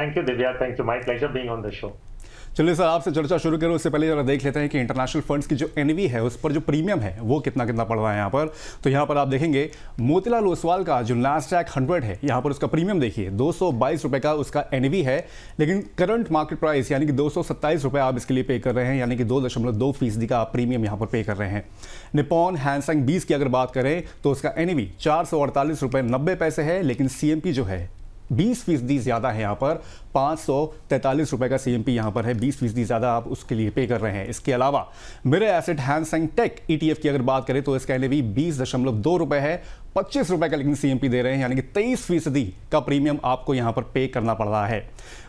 Thank you Divya, thank you, my pleasure being on the show. चलिए sir, आपसे चर्चा शुरू करें उससे पहले जरा देख लेते हैं कि इंटरनेशनल फंड्स की जो एनवी है उस पर जो प्रीमियम है वो कितना कितना पड़ रहा है यहाँ पर। तो यहाँ पर आप देखेंगे मोतीलाल ओसवाल का जो नैस्डैक 100 है, यहाँ पर उसका प्रीमियम देखिए 222 रुपये का उसका एनवी है, लेकिन करंट मार्केट प्राइस यानी कि 227 रुपये आप इसके लिए पे कर रहे हैं, यानी कि 2.2% का आप प्रीमियम यहाँ पर पे कर रहे हैं। निप्पॉन हैंगसेंग 20 की अगर बात करें तो उसका एनवी 448 रुपये 90 पैसे है, लेकिन सीएमपी जो है 20% ज़्यादा है, यहाँ पर 543 रुपये का सीएमपी यहाँ पर है, 20% ज़्यादा आप उसके लिए पे कर रहे हैं। इसके अलावा मेरे एसेट हैंगसेंग टेक ईटीएफ की अगर बात करें तो इसका एनएवी 20.2 रुपये है, 25 रुपये का लेकिन सीएमपी दे रहे हैं, यानी कि 23% का प्रीमियम आपको यहाँ पर पे करना पड़ रहा है।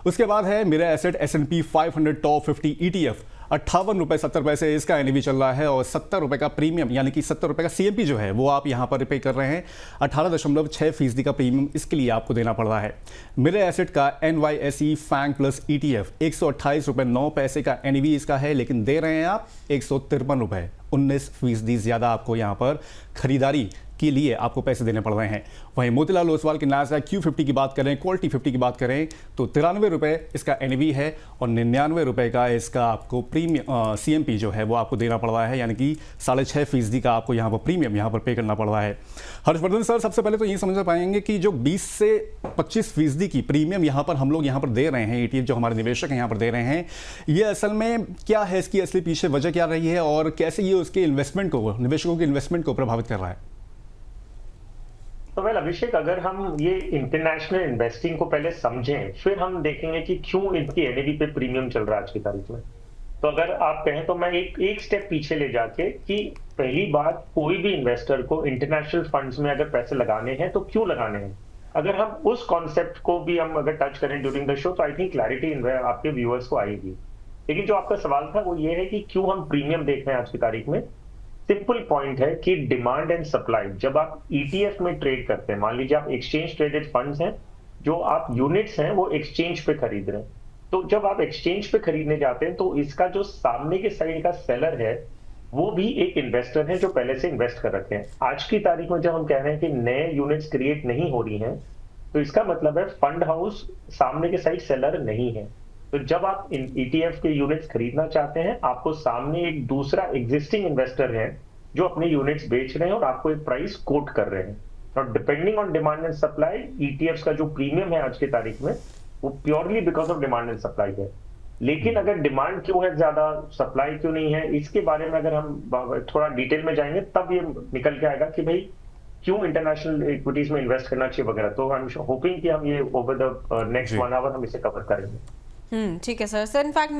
उसके बाद है मेरा एसेट S&P 500 टॉप 50 ईटीएफ, 58 रुपये 70 पैसे इसका एनएवी चल रहा है, और 70 रुपये का प्रीमियम यानी कि 70 रुपये का सीएमपी जो है वो आप यहाँ पर पे कर रहे हैं। 18.6% का प्रीमियम इसके लिए आपको देना पड़ रहा है। मेरे एसेट का NYSE फैंग प्लस ETF 128 रुपये 9 पैसे का एनएवी इसका है, लेकिन दे रहे हैं आप 153 रुपये, 19% ज़्यादा आपको यहाँ पर खरीदारी के लिए आपको पैसे देने पड़ रहे हैं। वहीं मोतीलाल ओसवाल के नैस्डैक Q50 की बात करें, क्वालिटी 50 की बात करें तो 93 रुपये इसका एनएवी है, और 99 रुपये का इसका आपको प्रीमियम सीएमपी जो है वो आपको देना पड़ रहा है, यानी कि 6.5% का आपको यहाँ पर प्रीमियम यहाँ पर पे करना पड़ रहा है। हर्षवर्धन सर, सबसे पहले तो ये समझ पाएंगे कि जो 20 से 25% की प्रीमियम यहाँ पर हम लोग यहाँ पर दे रहे हैं, ETF जो हमारे निवेशक हैं यहाँ पर दे रहे हैं, ये असल में क्या है, इसकी असली पीछे वजह क्या रही है, और कैसे ये उसके इन्वेस्टमेंट को, निवेशकों के इन्वेस्टमेंट को प्रभावित कर रहा है? तो वेल अभिषेक, अगर हम ये इंटरनेशनल इन्वेस्टिंग को पहले समझें, फिर हम देखेंगे कि क्यों इनकी एनएवी पे प्रीमियम चल रहा है आज की तारीख में। तो अगर आप कहें तो मैं एक स्टेप पीछे ले जाके कि पहली बात, कोई भी इन्वेस्टर को इंटरनेशनल फंड्स में अगर पैसे लगाने हैं तो क्यों लगाने हैं, अगर हम उस कॉन्सेप्ट को भी हम अगर टच करें ड्यूरिंग द शो तो आई थिंक क्लैरिटी आपके व्यूअर्स को आएगी। लेकिन जो आपका सवाल था वो ये है कि क्यों हम प्रीमियम देख रहे हैं आज की तारीख में। सिंपल पॉइंट है कि डिमांड एंड सप्लाई, जब आप ईटीएफ में ट्रेड करते हैं, मान लीजिए आप एक्सचेंज ट्रेडेड फंड्स हैं, जो आप यूनिट्स हैं वो एक्सचेंज पे खरीद रहे हैं, तो जब आप एक्सचेंज पे खरीदने जाते हैं तो इसका जो सामने के साइड का सेलर है वो भी एक इन्वेस्टर है जो पहले से इन्वेस्ट कर रखे हैं। आज की तारीख में जब हम कह रहे हैं कि नए यूनिट्स क्रिएट नहीं हो रही हैं, तो इसका मतलब है फंड हाउस सामने के साइड सेलर नहीं है। तो जब आप ईटीएफ के यूनिट्स खरीदना चाहते हैं, आपको सामने एक दूसरा एग्जिस्टिंग इन्वेस्टर है जो अपने यूनिट्स बेच रहे हैं और आपको एक प्राइस कोट कर रहे हैं। और depending on demand and supply, ETF का जो प्रीमियम है आज की तारीख में वो purely because of demand and supply है। लेकिन अगर डिमांड क्यों है ज्यादा, सप्लाई क्यों नहीं है, इसके बारे में अगर हम थोड़ा डिटेल में जाएंगे तब ये निकल के आएगा कि भाई क्यों इंटरनेशनल इक्विटीज में इन्वेस्ट करना चाहिए वगैरह। तो आई एम होपिंग कि हम ये ओवर द नेक्स्ट 1 आवर हम इसे कवर करेंगे। ठीक है सर। इनफैक्ट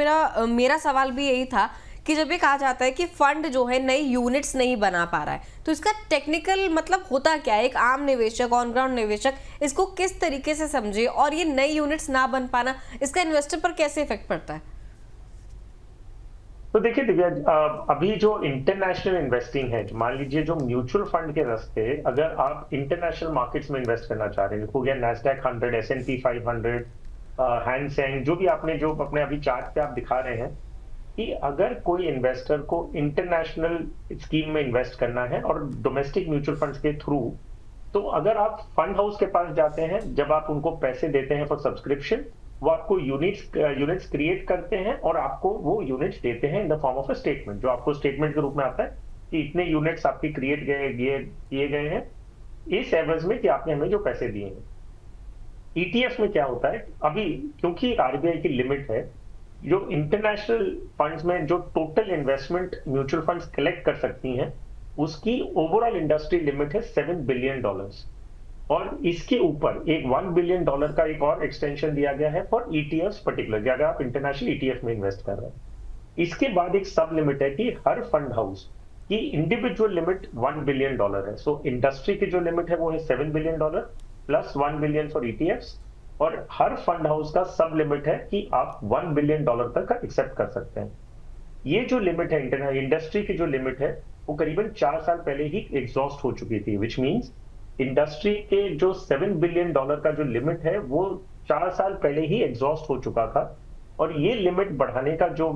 मेरा सवाल भी यही था कि जब ये कहा जाता है कि फंड जो है नई यूनिट्स नहीं बना पा रहा है, तो इसका टेक्निकल मतलब होता क्या है? एक आम निवेशक, ऑन ग्राउंड निवेशक इसको किस तरीके से समझे, और ये नई यूनिट्स ना बन पाना इसका इन्वेस्टर पर कैसे इफेक्ट पड़ता है? तो देखिए दिव्या, अभी जो इंटरनेशनल इन्वेस्टिंग है, मान लीजिए जो म्यूचुअल फंड के रास्ते अगर आप इंटरनेशनल मार्केट्स में इन्वेस्ट करना चाह रहे हैं, हो गया नैस्डैक 100, S&P 500, हैंगसेंग, जो भी आपने जो अपने अभी चार्ट पे आप दिखा रहे हैं, कि अगर कोई इन्वेस्टर को इंटरनेशनल स्कीम में इन्वेस्ट करना है और डोमेस्टिक म्यूचुअल फंड्स के थ्रू, तो अगर आप फंड हाउस के पास जाते हैं, जब आप उनको पैसे देते हैं फॉर सब्सक्रिप्शन, वो आपको यूनिट्स क्रिएट करते हैं और आपको वो यूनिट्स देते हैं in the form of a statement, जो आपको स्टेटमेंट के रूप में आता है कि इतने यूनिट्स आपके क्रिएट किए गए हैं इस एवज में कि आपने हमें जो पैसे दिए हैं। ईटीएफ में क्या होता है, अभी क्योंकि आरबीआई की लिमिट है, जो इंटरनेशनल फंड्स में जो total investment mutual funds collect कर सकती हैं, उसकी ओवरऑल इंडस्ट्री लिमिट है $7 बिलियन, और इसके ऊपर एक $1 बिलियन का एक और एक्सटेंशन दिया गया है फॉर ईटीएफ पर्टिकुलर, अगर आप इंटरनेशनल ईटीएफ में इन्वेस्ट कर रहे हैं। इसके बाद एक सब लिमिट है कि हर फंड हाउस की इंडिविजुअल लिमिट $1 बिलियन है। सो इंडस्ट्री की जो लिमिट है वो है $7 billion plus $1 billion for ETFs, और हर फंड हाउस का सब लिमिट है कि आप $1 बिलियन तक का एक्सेप्ट कर सकते हैं। ये जो लिमिट है इंडस्ट्री की जो लिमिट है वो करीबन 4 साल पहले ही एग्जॉस्ट हो चुकी थी, विच मींस इंडस्ट्री के जो $7 बिलियन का जो लिमिट है वो 4 साल पहले ही एग्जॉस्ट हो चुका था, और ये लिमिट बढ़ाने का जो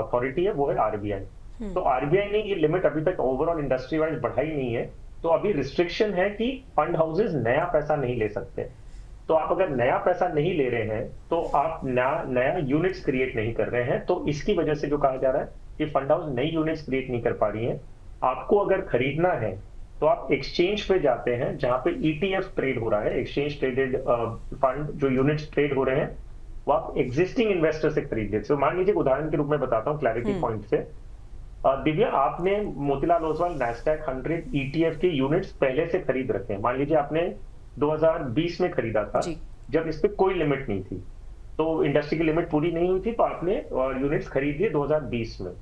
अथॉरिटी है वो है आरबीआई। तो आरबीआई ने ये लिमिट अभी तक ओवरऑल इंडस्ट्री वाइज बढ़ाई नहीं है, तो अभी रिस्ट्रिक्शन है कि फंड हाउसेज नया पैसा नहीं ले सकते। तो आप अगर नया पैसा नहीं ले रहे हैं तो आप नया यूनिट्स क्रिएट नहीं कर रहे हैं। तो इसकी वजह से जो कहा जा रहा है कि फंड हाउस नई यूनिट्स क्रिएट नहीं कर पा रही हैं। आपको अगर खरीदना है तो आप एक्सचेंज पे जाते हैं जहां पे ईटीएफ ट्रेड हो रहा है, एक्सचेंज ट्रेडेड फंड जो यूनिट्स ट्रेड हो रहे हैं वो आप एग्जिस्टिंग इन्वेस्टर से खरीद लेते। मान लीजिए उदाहरण के रूप में बताता हूँ क्लैरिटी पॉइंट से। दिव्या, आपने मोतीलाल ओसवाल नैस्डैक 100 ईटीएफ के यूनिट्स पहले से खरीद रखे हैं। मान लीजिए आपने 2020 में खरीदा था जब इस पे कोई लिमिट नहीं थी, तो इंडस्ट्री की लिमिट पूरी नहीं हुई थी, तो आपने यूनिट्स खरीद लिए 2020 में।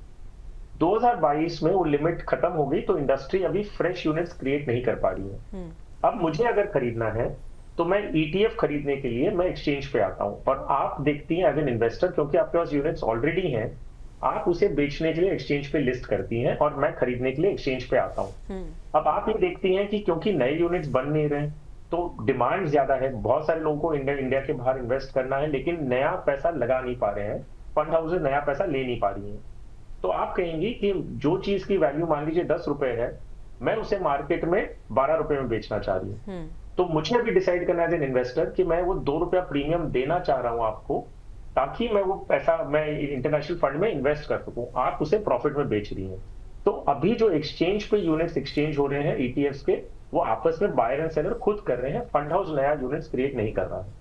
2022 में वो लिमिट खत्म हो गई, तो इंडस्ट्री अभी फ्रेश यूनिट्स क्रिएट नहीं कर पा रही है। अब मुझे अगर खरीदना है तो मैं ईटीएफ खरीदने के लिए मैं एक्सचेंज पे आता हूं, और आप देखती हैं एज एन इन्वेस्टर, क्योंकि आपके पास यूनिट्स ऑलरेडी हैं, आप उसे बेचने के लिए एक्सचेंज पे लिस्ट करती हैं और मैं खरीदने के लिए एक्सचेंज पे आता हूं। अब आप ये देखती हैं कि क्योंकि नए यूनिट्स बन नहीं रहे तो डिमांड ज्यादा है, बहुत सारे लोगों को इंडिया के बाहर इन्वेस्ट करना है, लेकिन नया पैसा लगा नहीं पा रहे हैं, फंड हाउसेज नया पैसा ले नहीं पा रही हैं। तो आप कहेंगी कि जो चीज की वैल्यू मान लीजिए 10 रुपए है, मैं उसे मार्केट में 12 रुपए में बेचना चाह रही हूँ। तो मुझे अभी डिसाइड करना है एज एन इन्वेस्टर कि मैं वो 2 रुपया प्रीमियम देना चाह रहा हूं आपको, ताकि मैं वो पैसा मैं इंटरनेशनल फंड में इन्वेस्ट कर सकूं। आप उसे प्रॉफिट में बेच रही हैं। तो अभी जो एक्सचेंज पे यूनिट्स एक्सचेंज हो रहे हैं ईटीएफ्स के, वो आपस में बायर एंड सेलर खुद कर रहे हैं, फंड हाउस नया यूनिट्स क्रिएट नहीं कर रहा है।